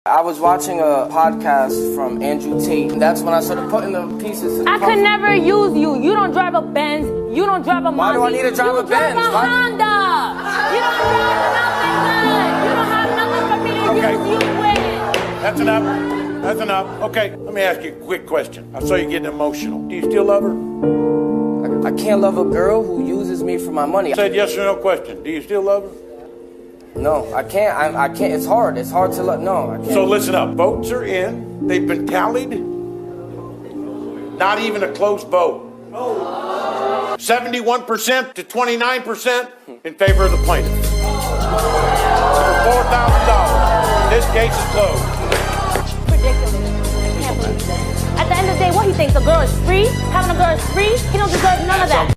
I was watching a podcast from Andrew Tate, and that's when I started putting the pieces. I could never use you. You don't drive a Benz. You don't drive a Mazda. Why do I need to drive a Benz? You drive a Honda. You don't drive nothing. You don't have nothing for me to use you with. That's enough. That's enough. Okay, let me ask you a quick question. I saw you getting emotional. Do you still love her? I can't love a girl who uses me for my money. I said yes or no question. Do you still love her? No, I can't. I can't. It's hard. It's hard to love. No, I can't. So listen up. Votes are in. They've been tallied. Not even a close vote. 71% to 29% in favor of the plaintiff. For $4,000. This case is closed. Ridiculous. I can't believe that. At the end of the day, what he thinks, a girl is free? Having a girl is free? He don't deserve none of that.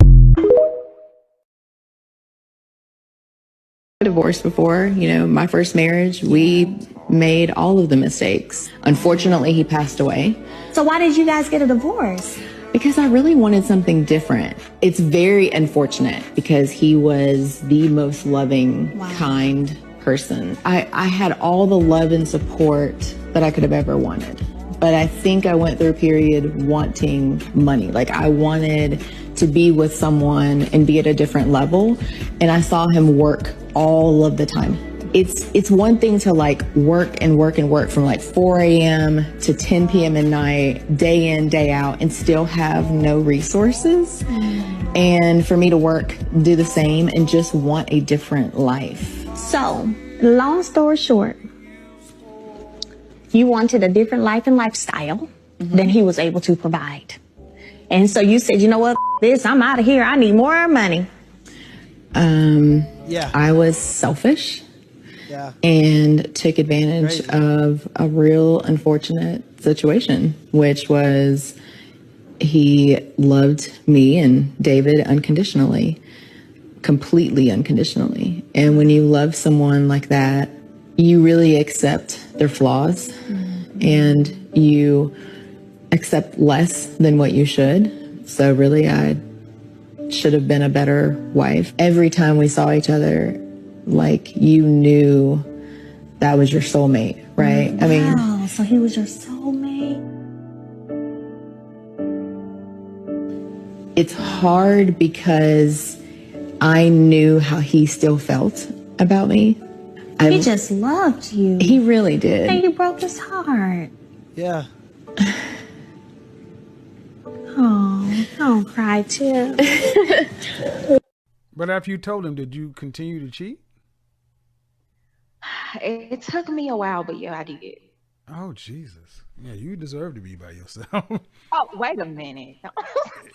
Divorced before, my first marriage, we made all of the mistakes. Unfortunately, he passed away. So why did you guys get a divorce? Because I really wanted something different. It's very unfortunate because he was the most loving, kind person. I had all the love and support that I could have ever wanted. But I think I went through a period wanting money. Like I wanted to be with someone and be at a different level. And I saw him work all of the time. It's one thing to like work and work and work from like 4 a.m. to 10 p.m. at night, day in, day out, and still have no resources. And for me to work, do the same, and just want a different life. So, long story short, you wanted a different life and lifestyle than he was able to provide. And so you said, you know what, this, I'm out of here. I need more money. I was selfish and took advantage of a real unfortunate situation, which was he loved me and David unconditionally, completely unconditionally. And when you love someone like that, you really accept their flaws and you accept less than what you should. So really, I should have been a better wife. Every time we saw each other, like you knew that was your soulmate, right? Wow, I mean, so he was your soulmate. It's hard because I knew how he still felt about me. He just loved you. He really did. And you broke his heart. Yeah. Oh, don't cry, too. But after you told him, did you continue to cheat? It took me a while, but yeah, I did. Oh, Jesus. Yeah, you deserve to be by yourself. Oh, wait a minute.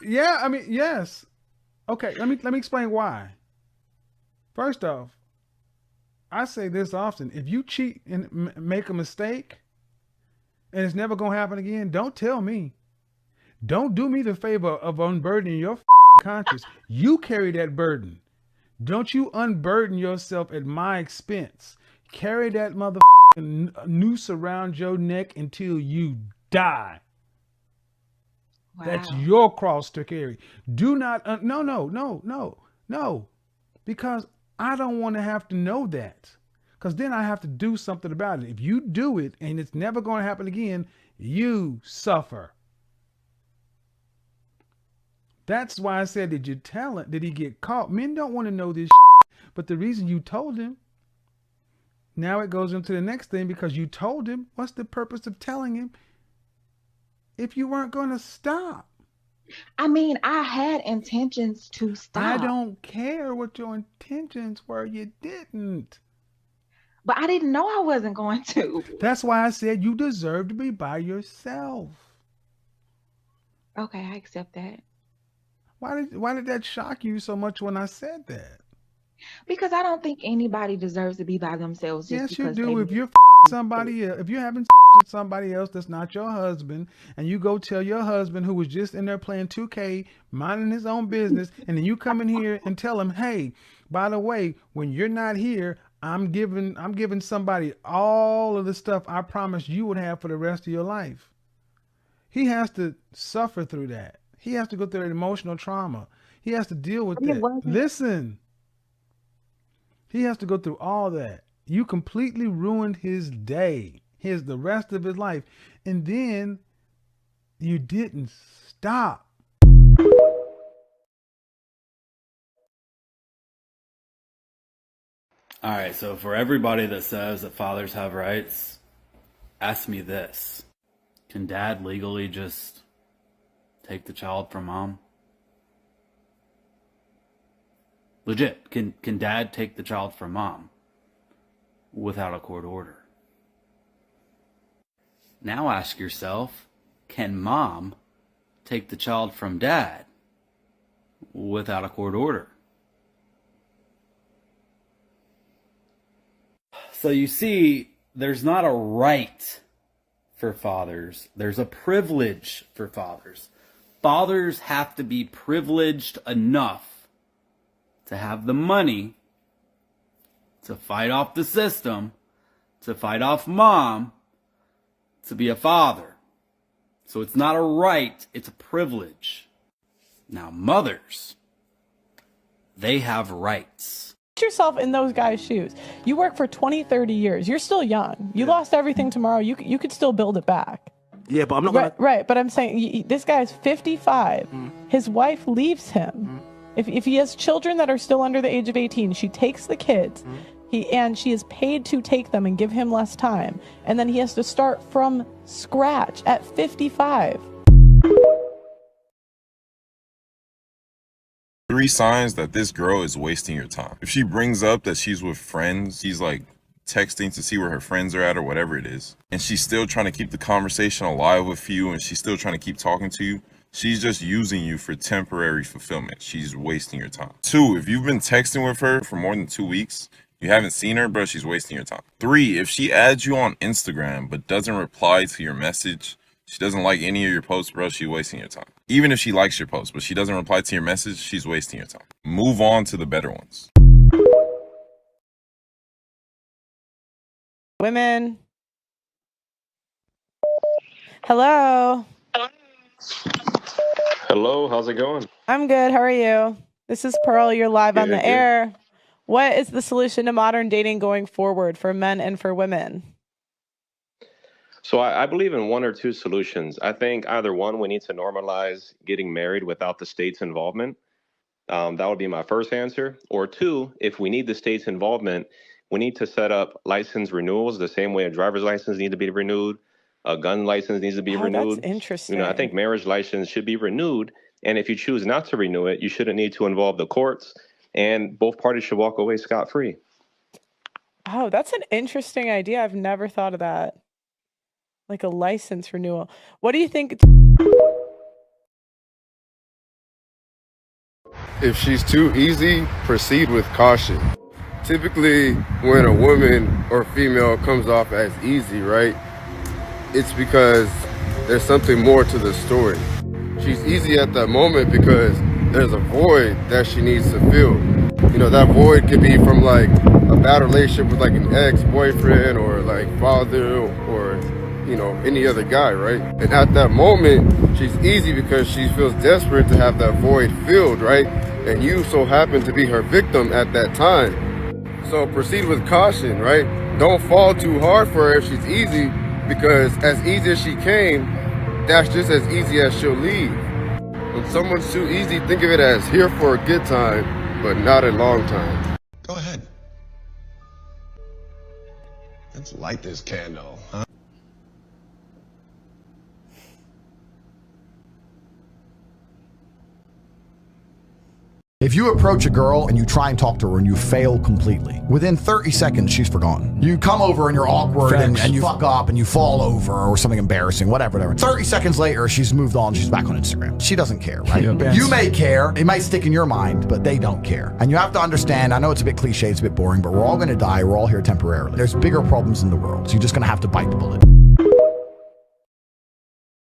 Yeah, I mean, yes. Okay, let me explain why. First off, I say this often. If you cheat and make a mistake and it's never going to happen again, don't tell me. Don't do me the favor of unburdening your conscience. You carry that burden. Don't you unburden yourself at my expense. Carry that noose around your neck until you die. Wow. That's your cross to carry. Do not, no. Because I don't want to have to know that. Because then I have to do something about it. If you do it and it's never going to happen again, you suffer. That's why I said, did you tell him? Did he get caught? Men don't want to know this shit, but the reason you told him, now it goes into the next thing because you told him. What's the purpose of telling him if you weren't going to stop? I mean, I had intentions to stop. I don't care what your intentions were. You didn't. But I didn't know I wasn't going to. That's why I said you deserve to be by yourself. Okay, I accept that. Why did that shock you so much when I said that? Because I don't think anybody deserves to be by themselves. Yes, you do. If you're somebody else, if you're having with somebody else that's not your husband, and you go tell your husband who was just in there playing 2K, minding his own business, and then you come in here and tell him, hey, by the way, when you're not here, I'm giving somebody all of the stuff I promised you would have for the rest of your life. He has to suffer through that. He has to go through that emotional trauma. He has to deal with that. Listen. He has to go through all that. You completely ruined his day. the rest of his life. And then you didn't stop. All right, so for everybody that says that fathers have rights, ask me this. Can dad legally just take the child from mom? Legit, can dad take the child from mom without a court order? Now ask yourself, can mom take the child from dad without a court order? So you see, there's not a right for fathers. There's a privilege for fathers. Fathers have to be privileged enough to have the money to fight off the system, to fight off mom, to be a father. So it's not a right, it's a privilege. Now mothers, they have rights. Put yourself in those guys' shoes. You work for 20, 30 years. You're still young. You lost everything tomorrow. You could still build it back. Yeah, but I'm not gonna... Right, but I'm saying this guy's 55. His wife leaves him. If he has children that are still under the age of 18, she takes the kids. She is paid to take them and give him less time. And then he has to start from scratch at 55. 3 signs that this girl is wasting your time. If she brings up that she's with friends, she's like texting to see where her friends are at or whatever it is, and she's still trying to keep the conversation alive with you, and she's still trying to keep talking to you, she's just using you for temporary fulfillment. She's wasting your time. 2, if you've been texting with her for more than 2 weeks, you haven't seen her, bro, she's wasting your time. 3, if she adds you on Instagram but doesn't reply to your message, she doesn't like any of your posts, bro, she's wasting your time. Even if she likes your post, but she doesn't reply to your message, she's wasting your time. Move on to the better ones. Women. Hello. Hello, how's it going? I'm good. How are you? This is Pearl. You're live on the air. What is the solution to modern dating going forward for men and for women? So I believe in 1 or 2 solutions. I think either one, we need to normalize getting married without the state's involvement. That would be my first answer. Or 2, if we need the state's involvement, we need to set up license renewals the same way a driver's license needs to be renewed, a gun license needs to be renewed. That's interesting. I think marriage license should be renewed. And if you choose not to renew it, you shouldn't need to involve the courts, and both parties should walk away scot-free. Oh, that's an interesting idea. I've never thought of that. Like a license renewal. What do you think? If she's too easy, proceed with caution. Typically, when a woman or female comes off as easy, right, it's because there's something more to the story. She's easy at that moment because there's a void that she needs to fill. You know, that void could be from like a bad relationship with like an ex-boyfriend or like father or, you know, any other guy, right? And at that moment, she's easy because she feels desperate to have that void filled, right? And you so happen to be her victim at that time. So proceed with caution, right? Don't fall too hard for her if she's easy, because as easy as she came, that's just as easy as she'll leave. When someone's too easy, think of it as here for a good time, but not a long time. Go ahead. Let's light this candle, huh? If you approach a girl and you try and talk to her and you fail completely, within 30 seconds, she's forgotten. You come over and you're awkward and you fuck up and you fall over or something embarrassing, whatever. 30 seconds later, she's moved on, she's back on Instagram. She doesn't care, right? You may care, it might stick in your mind, but they don't care. And you have to understand, I know it's a bit cliche, it's a bit boring, but we're all gonna die, we're all here temporarily. There's bigger problems in the world, so you're just gonna have to bite the bullet.